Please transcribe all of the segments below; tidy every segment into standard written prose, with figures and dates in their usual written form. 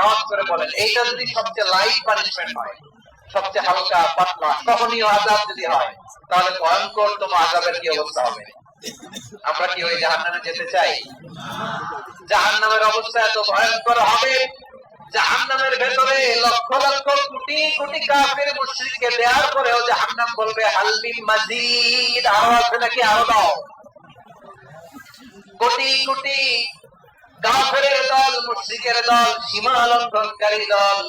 আওয়াজ করে বলেন, এইটা যদি সবচেয়ে লাইট পানিশমেন্ট হয়, সবচেয়ে হালকা পাতলা সহনীয় আযাব যদি হয়, তাহলে ভয়ঙ্কর তোমার আযাবের কি অবস্থা হবে? আমরা কি ওই জাহান্নামে যেতে চাই? জাহান্নামের অবস্থা এত ভয়ঙ্কর হবে, জাহান্নামের ভেতরে লক্ষ লক্ষ কোটি কোটি কাফির মুশরিককে দেওয়ার পরেও জাহান্নাম বলবে হাল মিন মাজিদ, আরো আছে নাকি, আরো দাও। কোটি কোটি কাফেরের দল, মুশরিকের দল, সীমা লঙ্ঘনকারী দল,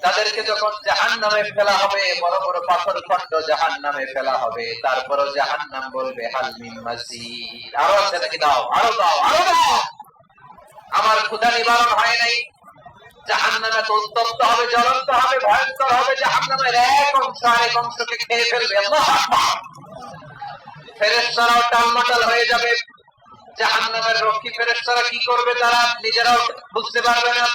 তাদেরকে যখন জাহান্নামে ফেলা হবে, বড় বড় পাথর খন্ড জাহান্নামে ফেলা হবে, তারপরও জাহান্নাম বলবে হাল মিন মাজিদ, আরো আছে নাকি, দাও, আরো দাও, আরো দাও। আমার ক্ষুধা নিবারণ হয় নাই। জাহান্নামে তো উত্তপ্ত হবে, জ্বলন্ত হবে, ভয়ঙ্কর হবে। জাহান্নামের এক অংশ আরেক অংশকে খেয়ে ফেলবে। আল্লাহু আকবার। ফেরেশতারাও টালমাটাল হয়ে যাবে। জাহান্নামের রক্ষী ফেরেশতারা কি করবে, তারা নিজেরাও বুঝতে পারবে না।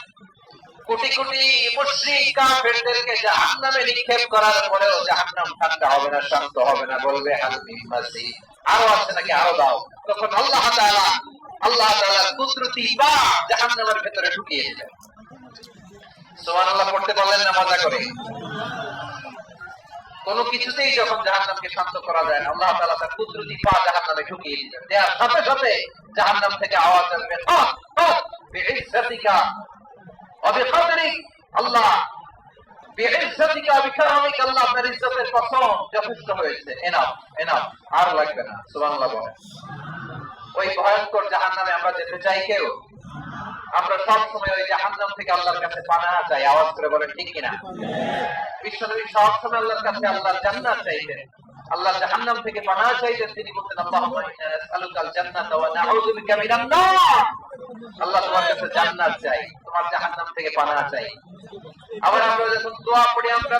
কোটি কোটি মুশরিক কাফেরদেরকে জাহান্নামে নিক্ষেপ করার পরেও জাহান্নাম ঠান্ডা হবে না, শান্ত হবে না, বলবে হাল মিন মাজিদ, আরো আছে নাকি, আরো দাও। তখন আল্লাহ তাআলার কুদরতি পা জাহান্নামের ভেতরে ঢুকিয়ে দিলেন। সুবহানাল্লাহ পড়তে পারলেন না মজা করে? কোন কিছুতেই যখন জাহান্নামকে শান্ত করা যায় না, আল্লাহ তাআলা তার কুদরতি পা জাহান্নামে ঢুকিয়ে দিলেন। দেয়ার সাথে সাথে জাহান্নাম থেকে আওয়াজ আসবে, বিইজ্জাতিকা ওয়া বিকদরিক, আল্লাহ বিইজ্জাতিকা ওয়া বিকারমিক, আল্লাহ আপনার ইজ্জতের কসম, যথেষ্ট হয়েছে, এনাফ এনাফ, আর লাগবে না। সুবহানাল্লাহ বলেন। ওই ভয়ঙ্কর জাহান্নামে আমরা যেতে চাই কেউ? আমরা সব সময় ওই জাহান্নাম থেকে আল্লাহর কাছে পানাহ চাই। আওয়াজ করে বলেন ঠিক কিনা? বিশ্বনবী সব সময় আল্লাহর কাছে আল্লাহর জান্নাত চাইতেন, আল্লাহর জাহান্নাম থেকে পানাহ চাইতেন। তিনি বলতেন আল্লাহুম্মা ইন্না নাসআলুকাল জান্নাতা ওয়া নাউযু বিকা মিনান নার। আল্লাহ তোমার কাছে জান্নাত চাই, তোমার জাহান্নাম থেকে পানাহ চাই। আবার আমরা যখন দোয়া পড়ি, আমরা